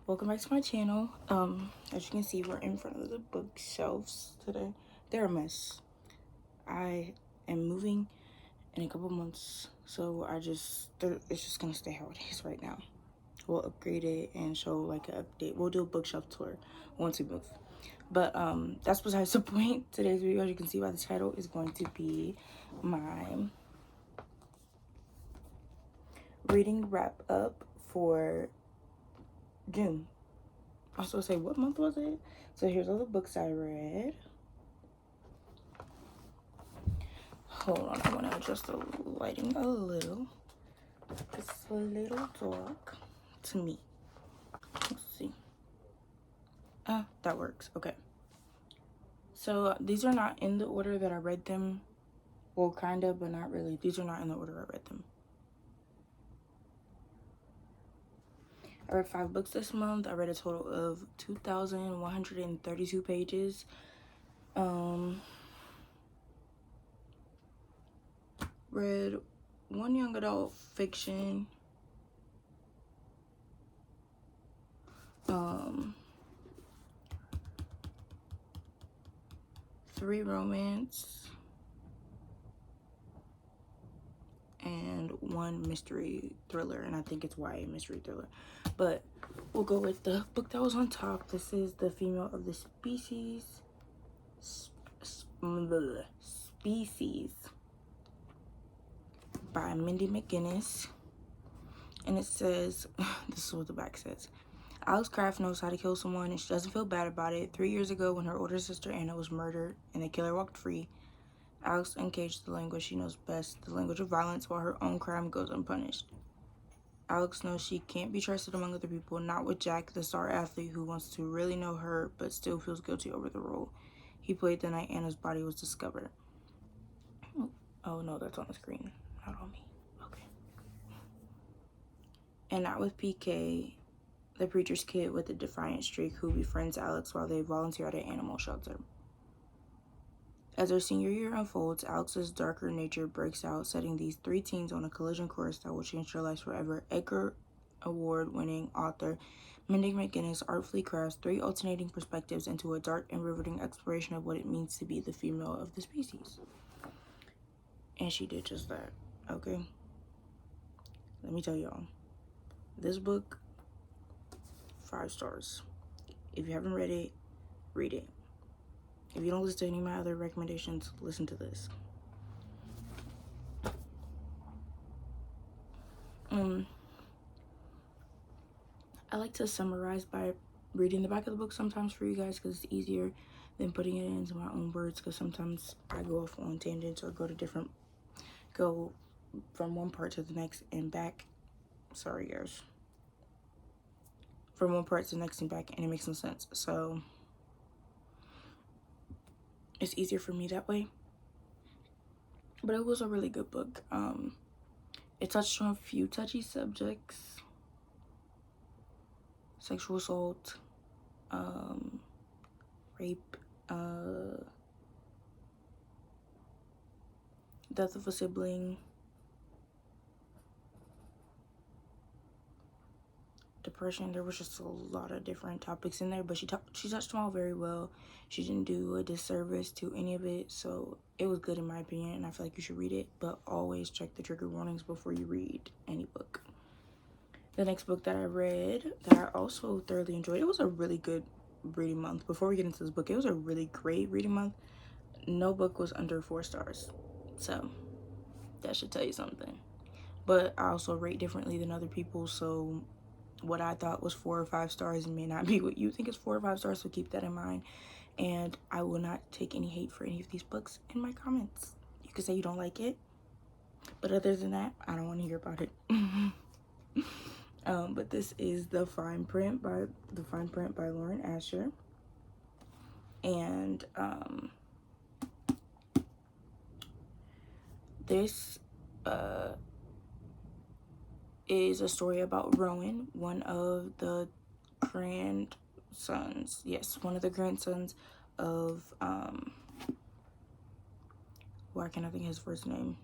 Welcome back to my channel. As you can see, we're in front of the bookshelves today. They're a mess. I am moving in a couple months, so it's just gonna stay how it is right now. We'll upgrade it and show like an update. We'll do a bookshelf tour once we move. But that's besides the point. Today's video, as you can see by the title, is going to be my reading wrap up for June. I was supposed to say, what month was it? So here's all the books I read. Hold on, I want to adjust the lighting a little. It's a little dark to me. Let's see. That works. Okay. So these are not in the order that I read them. Well, kind of, but not really. These are not in the order I read them. I read 5 books this month. I read a total of 2,132 pages. Read 1 young adult fiction. 3 romance. And 1 mystery thriller, and I think it's YA mystery thriller. But we'll go with the book that was on top. This is The Female of the Species. Species by Mindy McGinnis. And it says, this is what the back says. Alex Kraft knows how to kill someone and she doesn't feel bad about it. 3 years ago, when her older sister Anna was murdered and the killer walked free, Alex uncaged the language she knows best, the language of violence, while her own crime goes unpunished. Alex knows she can't be trusted among other people, not with Jack, the star athlete who wants to really know her but still feels guilty over the role he played the night Anna's body was discovered. Oh no, that's on the screen, not on me. Okay. And not with PK, the preacher's kid with a defiant streak who befriends Alex while they volunteer at an animal shelter. As their senior year unfolds, Alex's darker nature breaks out, setting these 3 teens on a collision course that will change their lives forever. Edgar Award-winning author Mindy McGinnis artfully crafts 3 alternating perspectives into a dark and riveting exploration of what it means to be the female of the species. And she did just that, okay? Let me tell y'all. This book, 5 stars. If you haven't read it, read it. If you don't listen to any of my other recommendations, listen to this. I like to summarize by reading the back of the book sometimes for you guys because it's easier than putting it into my own words, because sometimes I go off on tangents or go from one part to the next and back. Sorry guys. From one part to the next and back, and it makes no sense. So it's easier for me that way. But it was a really good book. It touched on a few touchy subjects. Sexual assault, rape, death of a sibling, depression. There was just a lot of different topics in there, but she touched them all very well. She didn't do a disservice to any of it, so it was good in my opinion, and I feel like you should read it, but always check the trigger warnings before you read any book. The next book that I read that I also thoroughly enjoyed, it was a really good reading month. Before we get into this book, it was a really great reading month. No book was under 4 stars, so that should tell you something. But I also rate differently than other people, so what I thought was 4 or 5 stars may not be what you think is 4 or 5 stars, so keep that in mind. And I will not take any hate for any of these books in my comments. You can say you don't like it, but other than that, I don't want to hear about it. But this is The Fine Print by Lauren Asher. And this is a story about Rowan, one of the grandsons. Yes, one of the grandsons of why can't I think of his first name?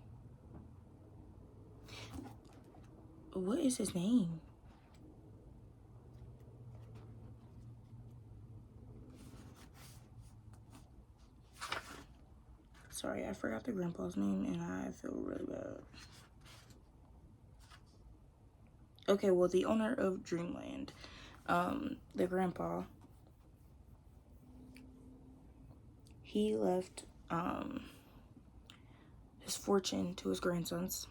What is his name? Sorry, I forgot the grandpa's name and I feel really bad. Okay, well, the owner of Dreamland, the grandpa, he left his fortune to his grandsons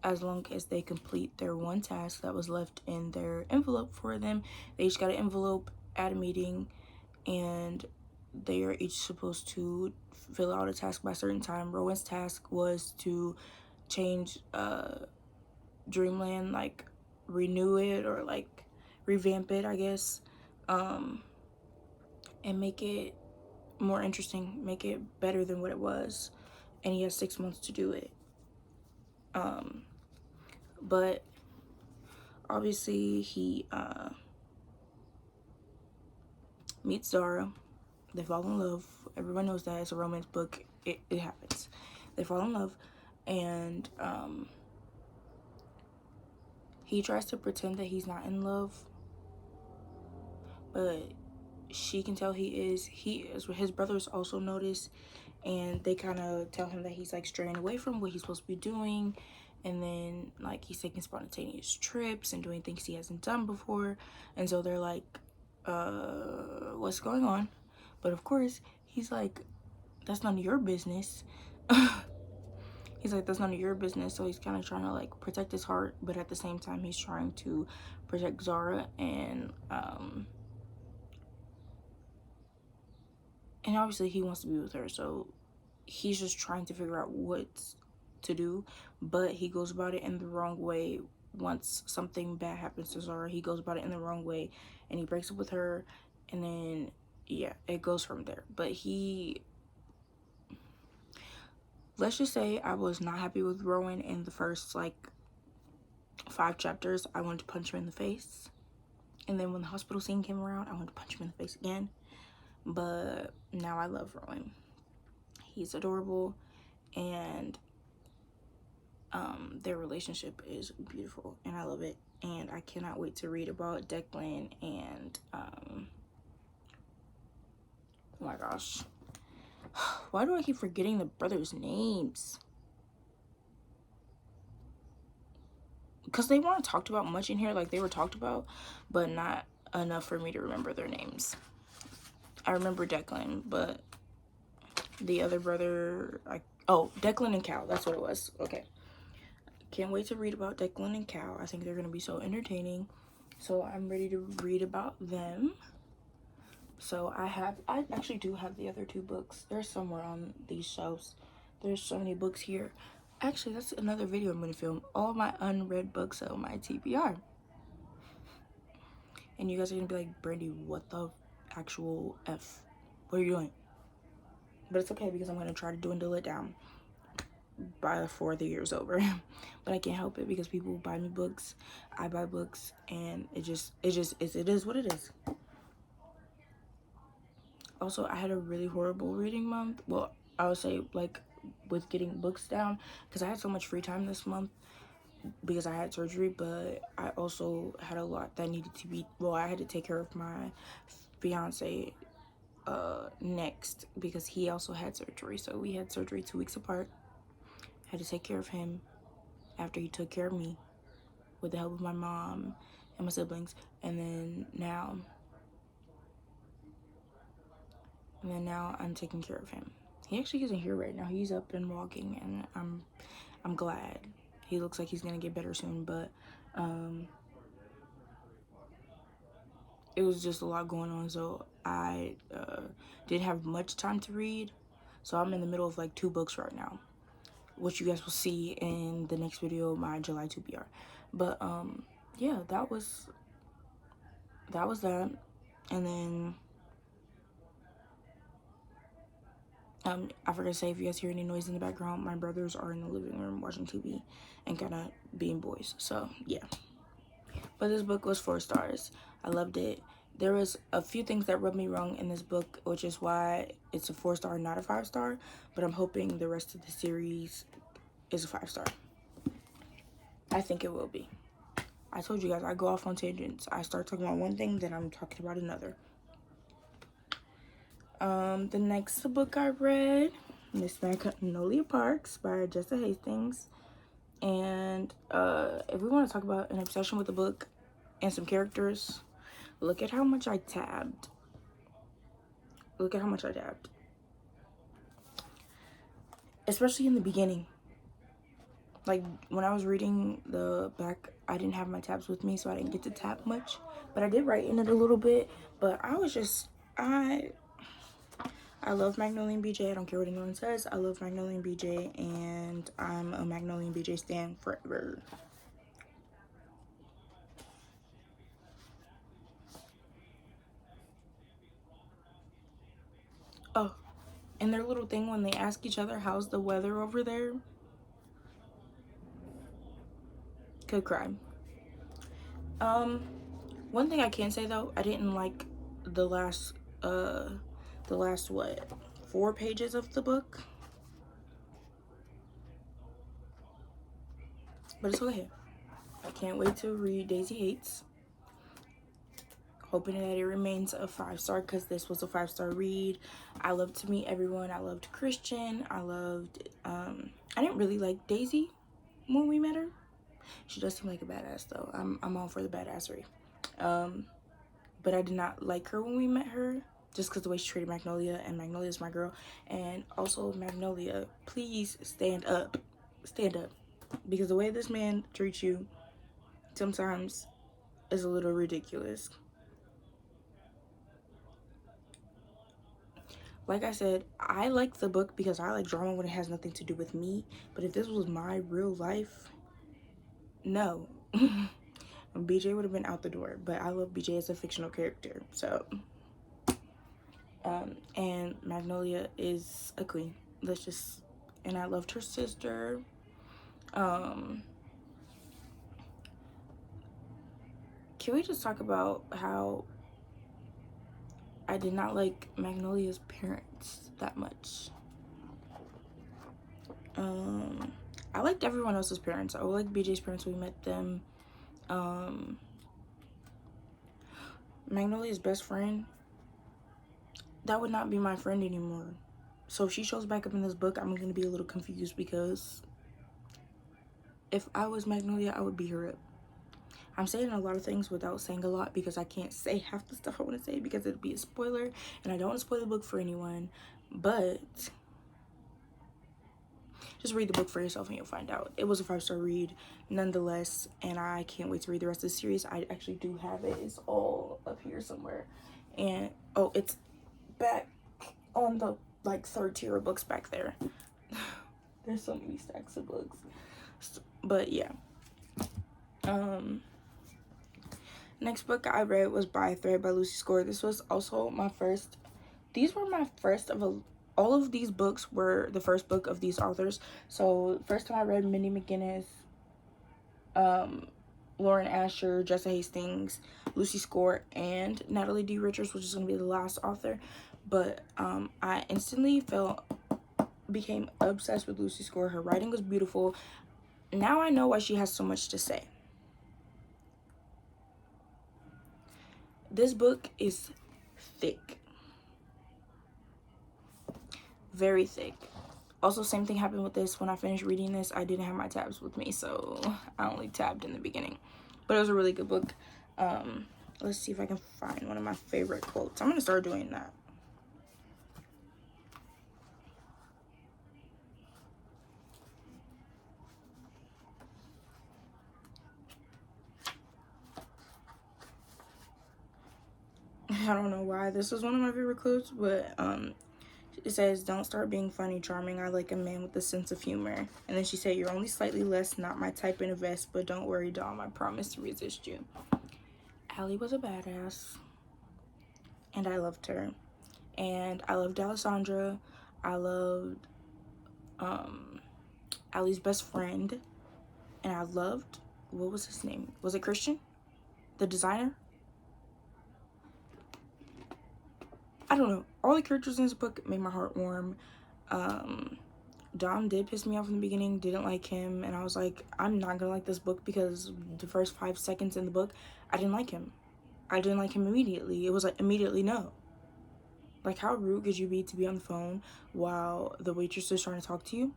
as long as they complete their one task that was left in their envelope for them. They each got an envelope at a meeting, and they are each supposed to fill out a task by a certain time. Rowan's task was to change Dreamland, like renew it or like revamp it, I guess, and make it more interesting, make it better than what it was. And he has 6 months to do it. But obviously he meets Zara. They fall in love. Everyone knows that it's a romance book. It happens. They fall in love, and he tries to pretend that he's not in love, but she can tell he is. His brothers also notice, and they kind of tell him that he's like straying away from what he's supposed to be doing, and then like he's taking spontaneous trips and doing things he hasn't done before. And so they're like, what's going on? But of course he's like, that's none of your business. He's like, that's none of your business. So he's kind of trying to like protect his heart, but at the same time he's trying to protect Zara, and obviously he wants to be with her, so he's just trying to figure out what to do. But he goes about it in the wrong way. Once something bad happens to Zara, he goes about it in the wrong way, and he breaks up with her, and then yeah, it goes from there. But let's just say I was not happy with Rowan in the first like 5 chapters. I wanted to punch him in the face, and then when the hospital scene came around, I wanted to punch him in the face again. But now I love Rowan. He's adorable, and their relationship is beautiful, and I love it. And I cannot wait to read about Declan and oh my gosh, why do I keep forgetting the brothers' names? Because they weren't talked about much in here. Like, they were talked about, but not enough for me to remember their names. I remember Declan, but the other brother, Declan and Cal, that's what it was. Okay, can't wait to read about Declan and Cal. I think they're gonna be so entertaining, so I'm ready to read about them. So I actually do have the other 2 books. They're somewhere on these shelves. There's so many books here. Actually, that's another video I'm gonna film. All my unread books on my TBR. And you guys are gonna be like, Brandi, what the actual F? What are you doing? But it's okay, because I'm gonna try to dwindle it down before the year's over. But I can't help it, because people buy me books, I buy books, and it is what it is. Also, I had a really horrible reading month. Well, I would say like with getting books down, because I had so much free time this month because I had surgery, but I also had a lot that needed to be, well, I had to take care of my fiance next, because he also had surgery. So we had surgery 2 weeks apart. I had to take care of him after he took care of me with the help of my mom and my siblings. And then now I'm taking care of him. He actually isn't here right now. He's up and walking, and I'm glad. He looks like he's gonna get better soon, but it was just a lot going on, so I didn't have much time to read. So I'm in the middle of like 2 books right now, which you guys will see in the next video, my July 2BR. But yeah, that was that. And then I forgot to say, if you guys hear any noise in the background, my brothers are in the living room watching TV and kind of being boys. So yeah, but this book was 4 stars. I loved it. There was a few things that rubbed me wrong in this book, which is why it's a 4 star, not a 5 star. But I'm hoping the rest of the series is a 5 star. I think it will be. I told you guys, I go off on tangents. I start talking about one thing, then I'm talking about another. The next book I read Miss Magnolia Parks by Jessa Hastings. And if we want to talk about an obsession with the book and some characters, look at how much I tabbed. Look at how much I tabbed. Especially in the beginning. Like, when I was reading the back, I didn't have my tabs with me, so I didn't get to tab much. But I did write in it a little bit. But I was just, I love Magnolia and BJ. I don't care what anyone says. I love Magnolia and BJ, and I'm a Magnolia and BJ stan forever. Oh, and their little thing when they ask each other, how's the weather over there? Could cry. One thing I can say though, I didn't like the last what, 4 pages of the book. But it's okay. I can't wait to read Daisy Hates. Hoping that it remains a 5-star, because this was a 5-star read. I loved to meet everyone. I loved Christian. I loved, I didn't really like Daisy when we met her. She does seem like a badass though. I'm all for the badassery. But I did not like her when we met her, just because the way she treated Magnolia, and Magnolia's my girl. And also, Magnolia, please stand up. Stand up. Because the way this man treats you sometimes is a little ridiculous. Like I said, I like the book because I like drama when it has nothing to do with me. But if this was my real life, no. BJ would have been out the door. But I love BJ as a fictional character. So, and Magnolia is a queen. Let's just, and I loved her sister. Can we just talk about how I did not like Magnolia's parents that much? I liked everyone else's parents. I liked BJ's parents when we met them. Magnolia's best friend, that would not be my friend anymore. So if she shows back up in this book, I'm going to be a little confused, because if I was Magnolia, I would beat her up. I'm saying a lot of things without saying a lot, because I can't say half the stuff I want to say because it'd be a spoiler, and I don't want to spoil the book for anyone. But just read the book for yourself and you'll find out. It was a 5-star read nonetheless, and I can't wait to read the rest of the series. I actually do have it. It's all up here somewhere. And oh, it's back on the like 3rd tier of books back there. There's so many stacks of books. But yeah. Next book I read was By Thread by Lucy Score. This was also my first. These were my first of all of these books were the first book of these authors. So first time I read Minnie McGinnis, Lauren Asher, Jessa Hastings, Lucy Score, and Natalie D. Richards, which is going to be the last author. But I instantly became obsessed with Lucy Score. Her writing was beautiful. Now I know why she has so much to say. This book is thick. Very thick. Also, same thing happened with this. When I finished reading this, I didn't have my tabs with me, so I only tabbed in the beginning. But it was a really good book. Let's see if I can find one of my favorite quotes. I'm going to start doing that. I don't know why this was one of my favorite quotes, but it says, "Don't start being funny, charming. I like a man with a sense of humor." And then she said, "You're only slightly less, not my type in a vest, but don't worry, Dom. I promise to resist you." Allie was a badass, and I loved her. And I loved Alessandra. I loved Allie's best friend. And I loved, what was his name? Was it Christian? The designer? I don't know. All the characters in this book made my heart warm. Dom did piss me off in the beginning. Didn't like him. And I was like, I'm not gonna like this book, because the first 5 seconds in the book, I didn't like him. I didn't like him immediately. It was like, immediately no. Like, how rude could you be to be on the phone while the waitress is trying to talk to you?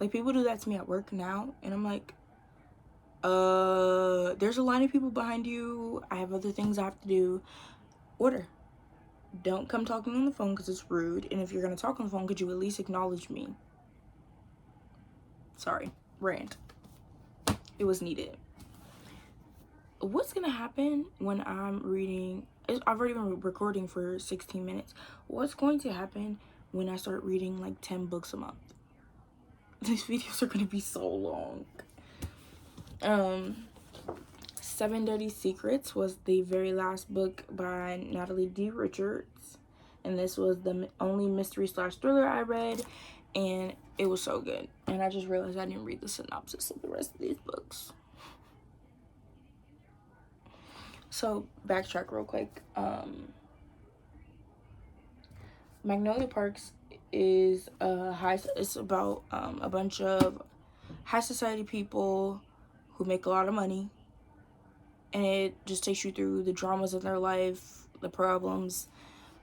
Like, people do that to me at work now, and I'm like, there's a line of people behind you. I have other things I have to do. Order. Don't come talking on the phone because it's rude. And if you're going to talk on the phone, could you at least acknowledge me? Sorry. Rant. It was needed. What's going to happen when I'm reading? I've already been recording for 16 minutes. What's going to happen when I start reading like 10 books a month? These videos are going to be so long. 7 Dirty Secrets was the very last book by Natalie D. Richards, and this was the only mystery / thriller I read, and it was so good. And I just realized I didn't read the synopsis of the rest of these books. So backtrack real quick. Magnolia Parks is it's about a bunch of high society people who make a lot of money, and it just takes you through the dramas of their life, the problems,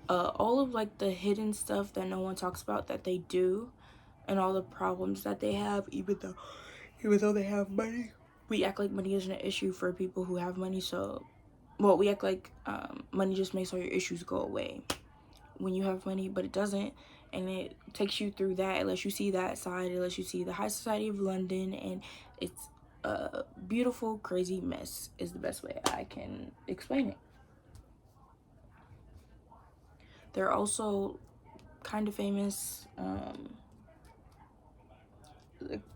all of like the hidden stuff that no one talks about that they do, and all the problems that they have, even though they have money. We act like money isn't an issue for people who have money, so we act like money just makes all your issues go away when you have money, but it doesn't. And it takes you through that. It lets you see that side. It lets you see the high society of London, and it's a beautiful, crazy mess is the best way I can explain it. They're also kind of famous.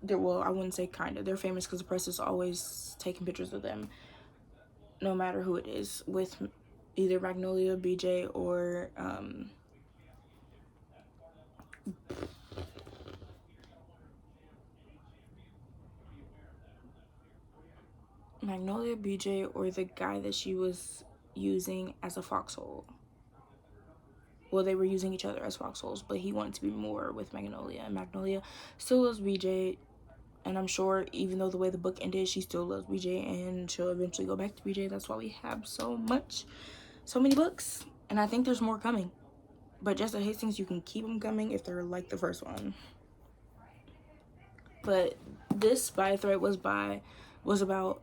Well, I wouldn't say kind of. They're famous because the press is always taking pictures of them, no matter who it is, with either Magnolia, BJ, or Magnolia, BJ, or the guy that she was using as a foxhole. Well, they were using each other as foxholes, but he wanted to be more with Magnolia, and Magnolia still loves BJ, and I'm sure even though the way the book ended, she still loves BJ, and she'll eventually go back to BJ. That's why we have so many books, and I think there's more coming. But just at Hastings, you can keep them coming if they're like the first one. But this spy thread was about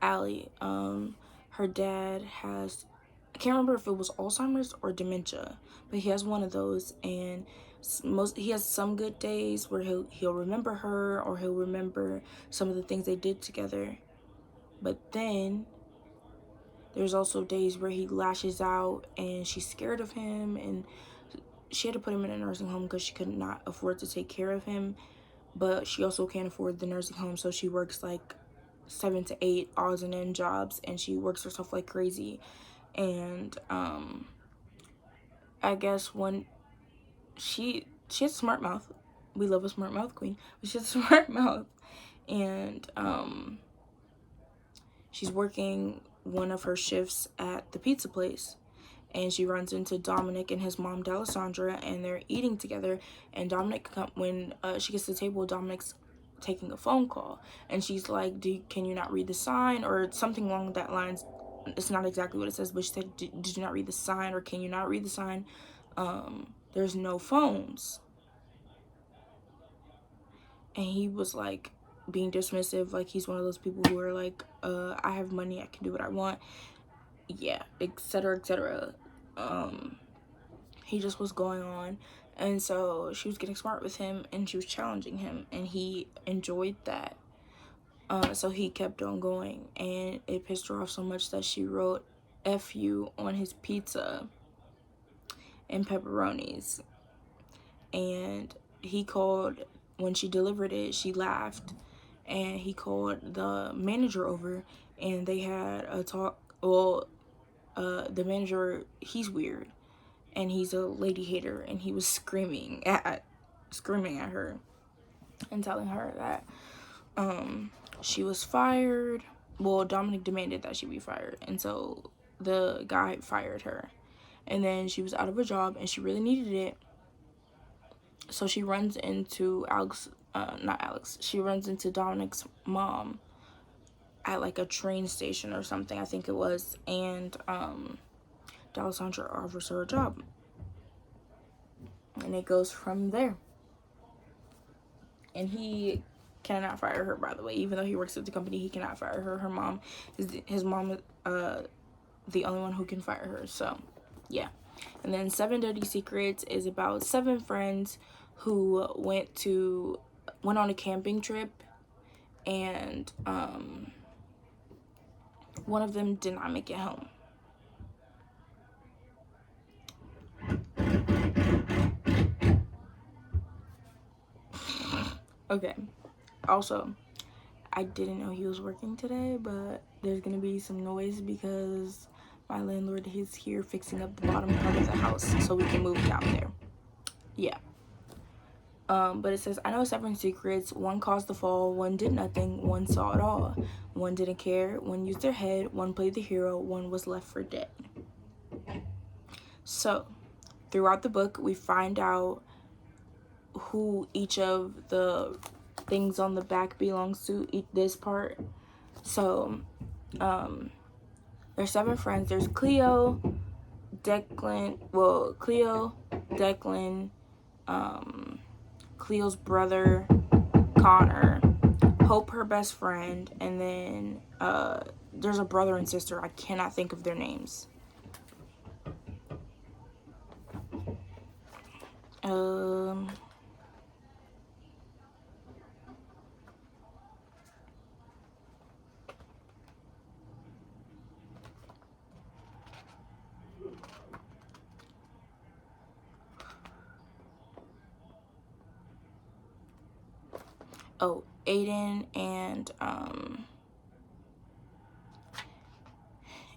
Allie. Her dad has, I can't remember if it was Alzheimer's or dementia, but he has one of those, and he has some good days where he'll remember her, or he'll remember some of the things they did together. But then there's also days where he lashes out and she's scared of him, and she had to put him in a nursing home because she could not afford to take care of him, but she also can't afford the nursing home, so she works like 7 to 8 odds and end jobs, and she works herself like crazy. And I guess when she has a smart mouth. We love a smart mouth queen, but she has a smart mouth, and she's working one of her shifts at the pizza place, and she runs into Dominic and his mom, D'Alessandra, and they're eating together. And Dominic, when she gets to the table, Dominic's taking a phone call, and she's like, can you not read the sign, or something along that lines. It's not exactly what it says, but she said, did you not read the sign, or can you not read the sign? There's no phones. And he was like being dismissive, like he's one of those people who are like, I have money, I can do what I want, yeah, etc, etc. He just was going on, and so she was getting smart with him, and she was challenging him, and he enjoyed that. So he kept on going, and it pissed her off so much that she wrote F you on his pizza and pepperonis. And he called, when she delivered it, she laughed, and he called the manager over, and they had a talk. Well, the manager, he's weird, and he's a lady hater, and he was screaming at her and telling her that she was fired. Well, Dominic demanded that she be fired, and so the guy fired her, and then she was out of a job, and she really needed it. So she runs into she runs into Dominic's mom at like a train station or something, I think it was, and D'Alessandro offers her a job. And it goes from there. And he cannot fire her, by the way. Even though he works at the company, he cannot fire her. His mom is the only one who can fire her. So, yeah. And then 7 Dirty Secrets is about 7 friends who went on a camping trip, and one of them did not make it home. Okay. Also, I didn't know he was working today, but there's gonna be some noise because my landlord is here fixing up the bottom part of the house so we can move down there. Yeah. But it says, I know 7 secrets. 1 caused the fall, 1 did nothing, 1 saw it all, 1 didn't care, 1 used their head, 1 played the hero, 1 was left for dead. So, throughout the book, we find out who each of the things on the back belongs to, this part. So, there's 7 friends. There's Cleo, Declan, Cleo's brother, Connor, Hope, her best friend, and then there's a brother and sister. I cannot think of their names.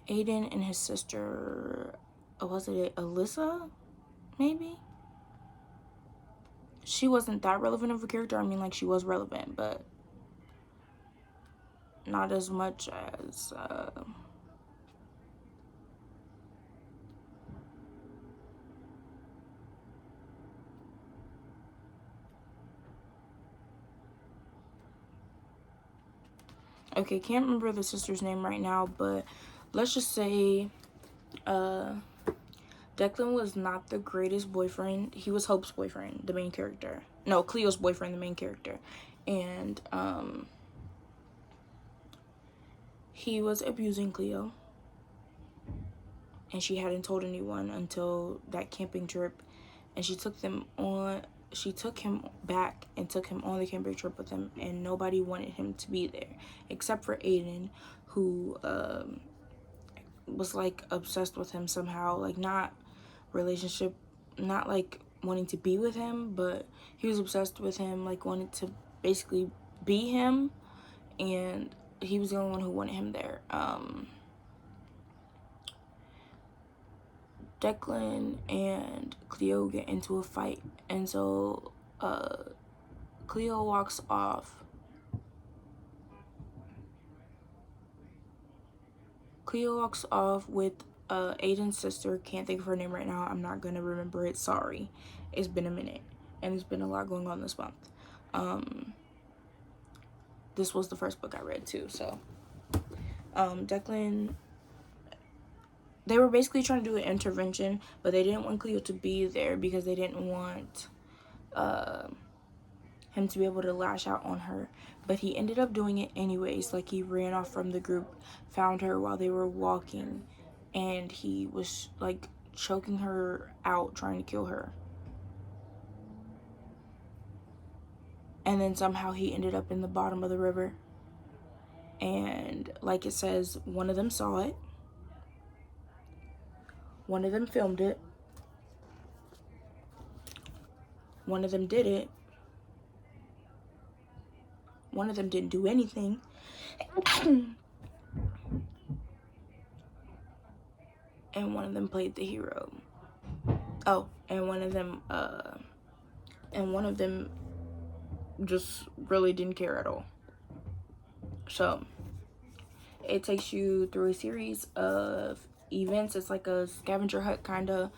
Aiden and his sister, was it Alyssa, maybe? She wasn't that relevant of a character. I mean, like, she was relevant, but not as much as, okay, can't remember the sister's name right now, but let's just say, Declan was not the greatest boyfriend. He was Hope's boyfriend, the main character. No, Cleo's boyfriend, the main character. And, he was abusing Cleo. And she hadn't told anyone until that camping trip. And she took him back and took him on the camping trip with him. And nobody wanted him to be there. Except for Aiden, who, was, like, obsessed with him somehow. Like, not relationship, not like wanting to be with him, but he was obsessed with him, like wanted to basically be him, and he was the only one who wanted him there. Declan and Cleo get into a fight, and so Cleo walks off. With Aiden's sister. Can't think of her name right now. I'm not gonna remember it. Sorry. It's been a minute, and there's been a lot going on this month. This was the first book I read too, so Declan, they were basically trying to do an intervention, but they didn't want Cleo to be there because they didn't want him to be able to lash out on her. But he ended up doing it anyways. Like, he ran off from the group, found her while they were walking, and he was, like, choking her out, trying to kill her. And then somehow he ended up in the bottom of the river. And like it says, one of them saw it. One of them filmed it. One of them did it. One of them didn't do anything. And one of them played the hero. Oh, and one of them just really didn't care at all. So it takes you through a series of events. It's like a scavenger hunt kind of,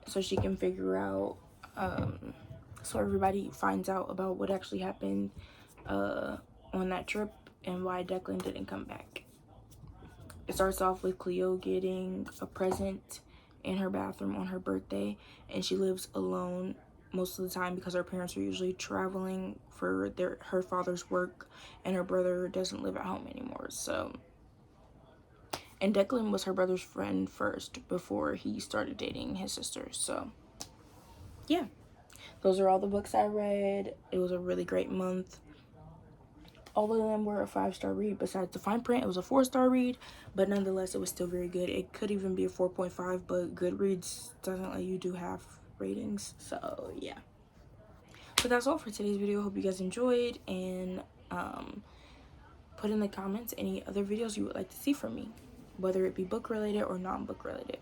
so she can figure out, so everybody finds out about what actually happened on that trip and why Declan didn't come back. It starts off with Cleo getting a present in her bathroom on her birthday, and she lives alone most of the time because her parents are usually traveling for her father's work, and her brother doesn't live at home anymore. So, and Declan was her brother's friend first before he started dating his sister. So yeah, those are all the books I read. It was a really great month. All of them were a 5-star read. Besides the fine print, it was a 4-star read, but nonetheless, it was still very good. It could even be a 4.5, but Goodreads doesn't let you do half ratings. So yeah. But that's all for today's video. Hope you guys enjoyed, and put in the comments any other videos you would like to see from me, whether it be book related or non-book related.